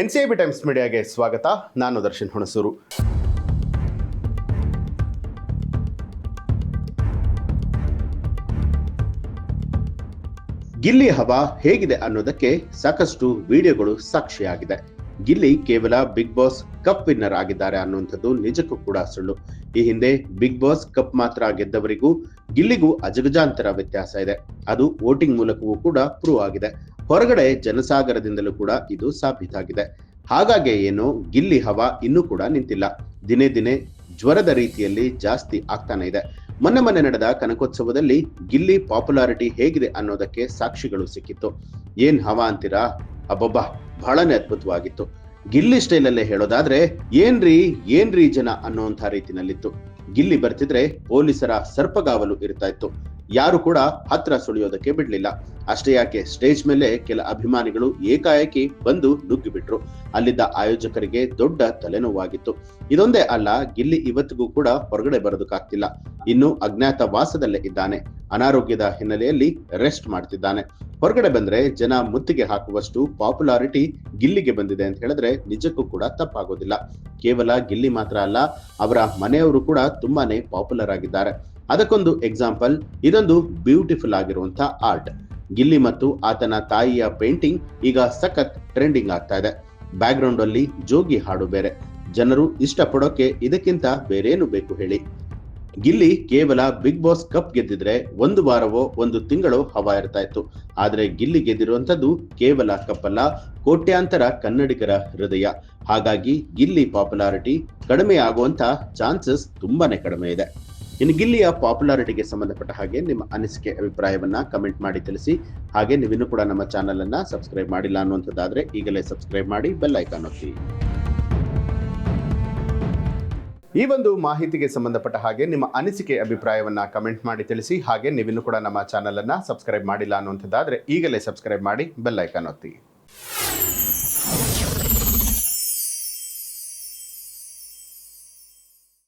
NCIB times ಮೀಡಿಯಾಗೆ ಸ್ವಾಗತ. ನಾನು ದರ್ಶನ್ ಹುಣಸೂರು. ಗಿಲ್ಲಿ ಹವಾ ಹೇಗಿದೆ ಅನ್ನೋದಕ್ಕೆ ಸಾಕಷ್ಟು ವಿಡಿಯೋಗಳು ಸಾಕ್ಷಿಯಾಗಿದೆ. ಗಿಲ್ಲಿ ಕೇವಲ ಬಿಗ್ ಬಾಸ್ ಕಪ್ ವಿನ್ನರ್ ಆಗಿದ್ದಾರೆ ಅನ್ನುವಂಥದ್ದು ನಿಜಕ್ಕೂ ಕೂಡ ಸುಳ್ಳು. ಈ ಹಿಂದೆ ಬಿಗ್ ಬಾಸ್ ಕಪ್ ಮಾತ್ರ ಗೆದ್ದವರಿಗೂ ಗಿಲ್ಲಿಗೂ ಅಜಗಜಾಂತರ ವ್ಯತ್ಯಾಸ ಇದೆ. ಅದು ವೋಟಿಂಗ್ ಮೂಲಕವೂ ಕೂಡ ಪ್ರೂವ್ ಆಗಿದೆ. ಹೊರಗಡೆ ಜನಸಾಗರದಿಂದಲೂ ಕೂಡ ಇದು ಸಾಬೀತಾಗಿದೆ. ಹಾಗಾಗಿ ಏನು ಗಿಲ್ಲಿ ಹವಾ ಇನ್ನೂ ಕೂಡ ನಿಂತಿಲ್ಲ. ದಿನೇ ದಿನೇ ಜ್ವರದ ರೀತಿಯಲ್ಲಿ ಜಾಸ್ತಿ ಆಗ್ತಾನೆ ಇದೆ. ಮೊನ್ನೆ ನಡೆದ ಕನಕೋತ್ಸವದಲ್ಲಿ ಗಿಲ್ಲಿ ಪಾಪ್ಯುಲಾರಿಟಿ ಹೇಗಿದೆ ಅನ್ನೋದಕ್ಕೆ ಸಾಕ್ಷಿಗಳು ಸಿಕ್ಕಿತ್ತು. ಏನ್ ಹವಾ ಅಂತೀರಾ? ಅಬ್ಬಬ್ಬಾ, ಬಹಳನೇ ಅದ್ಭುತವಾಗಿತ್ತು. ಗಿಲ್ಲಿ ಸ್ಟೈಲಲ್ಲೇ ಹೇಳೋದಾದ್ರೆ ಏನ್ರಿ ಜನ ಅನ್ನುವಂಥ ರೀತಿನಲ್ಲಿತ್ತು. ಗಿಲ್ಲಿ ಬರ್ತಿದ್ರೆ ಪೊಲೀಸರ ಸರ್ಪಗಾವಲು ಇರ್ತಾ ಇತ್ತು. ಯಾರು ಕೂಡ ಹತ್ರ ಸುಳಿಯೋದಕ್ಕೆ ಬಿಡ್ಲಿಲ್ಲ. ಅಷ್ಟೇ ಯಾಕೆ, ಸ್ಟೇಜ್ ಮೇಲೆ ಕೆಲ ಅಭಿಮಾನಿಗಳು ಏಕಾಏಕಿ ಬಂದು ನುಗ್ಗಿಬಿಟ್ರು. ಅಲ್ಲಿದ್ದ ಆಯೋಜಕರಿಗೆ ದೊಡ್ಡ ತಲೆನೋವಾಗಿತ್ತು. ಇದೊಂದೇ ಅಲ್ಲ, ಗಿಲ್ಲಿ ಇವತ್ತಿಗೂ ಕೂಡ ಹೊರಗಡೆ ಬರೋದಕ್ಕಾಗ್ತಿಲ್ಲ. ಇನ್ನು ಅಜ್ಞಾತ ವಾಸದಲ್ಲೇ ಇದ್ದಾನೆ. ಅನಾರೋಗ್ಯದ ಹಿನ್ನೆಲೆಯಲ್ಲಿ ರೆಸ್ಟ್ ಮಾಡ್ತಿದ್ದಾನೆ. ಹೊರಗಡೆ ಬಂದ್ರೆ ಜನ ಮುತ್ತಿಗೆ ಹಾಕುವಷ್ಟು ಪಾಪ್ಯುಲಾರಿಟಿ ಗಿಲ್ಲಿಗೆ ಬಂದಿದೆ ಅಂತ ಹೇಳಿದ್ರೆ ನಿಜಕ್ಕೂ ಕೂಡ ತಪ್ಪಾಗೋದಿಲ್ಲ. ಕೇವಲ ಗಿಲ್ಲಿ ಮಾತ್ರ ಅಲ್ಲ, ಅವರ ಮನೆಯವರು ಕೂಡ ತುಂಬಾನೇ ಪಾಪ್ಯುಲರ್ ಆಗಿದ್ದಾರೆ. ಅದಕ್ಕೊಂದು ಎಕ್ಸಾಂಪಲ್, ಇದೊಂದು ಬ್ಯೂಟಿಫುಲ್ ಆಗಿರುವಂತ ಆರ್ಟ್. ಗಿಲ್ಲಿ ಮತ್ತು ಆತನ ತಾಯಿಯ ಪೇಂಟಿಂಗ್ ಈಗ ಸಖತ್ ಟ್ರೆಂಡಿಂಗ್ ಆಗ್ತಾ ಇದೆ. ಬ್ಯಾಕ್ ಗ್ರೌಂಡ್ ಅಲ್ಲಿ ಜೋಗಿ ಹಾಡು ಬೇರೆ. ಜನರು ಇಷ್ಟಪಡೋಕೆ ಇದಕ್ಕಿಂತ ಬೇರೇನು ಬೇಕು ಹೇಳಿ? ಗಿಲ್ಲಿ ಕೇವಲ ಬಿಗ್ ಬಾಸ್ ಕಪ್ ಗೆದ್ದಿದ್ರೆ ಒಂದು ವಾರವೋ ಒಂದು ತಿಂಗಳೋ ಹವಾ ಇರ್ತಾ ಇತ್ತು. ಆದ್ರೆ ಗಿಲ್ಲಿ ಗೆದ್ದಿರುವಂತದ್ದು ಕೇವಲ ಕಪ್ ಅಲ್ಲ, ಕೋಟ್ಯಾಂತರ ಕನ್ನಡಿಗರ ಹೃದಯ. ಹಾಗಾಗಿ ಗಿಲ್ಲಿ ಪಾಪ್ಯುಲಾರಿಟಿ ಕಡಿಮೆ ಆಗುವಂತ ಚಾನ್ಸಸ್ ತುಂಬಾನೇ ಕಡಿಮೆ ಇದೆ. ಇನ್ನು ಗಿಲ್ಲಿಯ ಪಾಪ್ಯುಲಾರಿಟಿಗೆ ಸಂಬಂಧಪಟ್ಟ ಹಾಗೆ ನಿಮ್ಮ ಅನಿಸಿಕೆ ಅಭಿಪ್ರಾಯವನ್ನ ಕಮೆಂಟ್ ಮಾಡಿ ತಿಳಿಸಿ. ಹಾಗೆ ನೀವಿನ್ನೂ ಕೂಡ ನಮ್ಮ ಚಾನೆಲ್ ಅನ್ನ ಸಬ್ಸ್ಕ್ರೈಬ್ ಮಾಡಿಲ್ಲ ಅನ್ನುವಂಥದ್ದಾದ್ರೆ ಈಗಲೇ ಸಬ್ಸ್ಕ್ರೈಬ್ ಮಾಡಿ ಬೆಲ್ ಐಕಾನ್ ಒತ್ತಿ. ಈ ಒಂದು ಮಾಹಿತಿಗೆ ಸಂಬಂಧಪಟ್ಟ ಹಾಗೆ ನಿಮ್ಮ ಅನಿಸಿಕೆ ಅಭಿಪ್ರಾಯವನ್ನ ಕಮೆಂಟ್ ಮಾಡಿ ತಿಳಿಸಿ. ಹಾಗೆ ನೀವಿನ್ನೂ ಕೂಡ ನಮ್ಮ ಚಾನೆಲ್ ಅನ್ನ ಸಬ್ಸ್ಕ್ರೈಬ್ ಮಾಡಿಲ್ಲ ಅನ್ನುವಂಥದ್ದಾದ್ರೆ ಈಗಲೇ ಸಬ್ಸ್ಕ್ರೈಬ್ ಮಾಡಿ ಬೆಲ್ ಐಕಾನ್ ಒತ್ತಿ.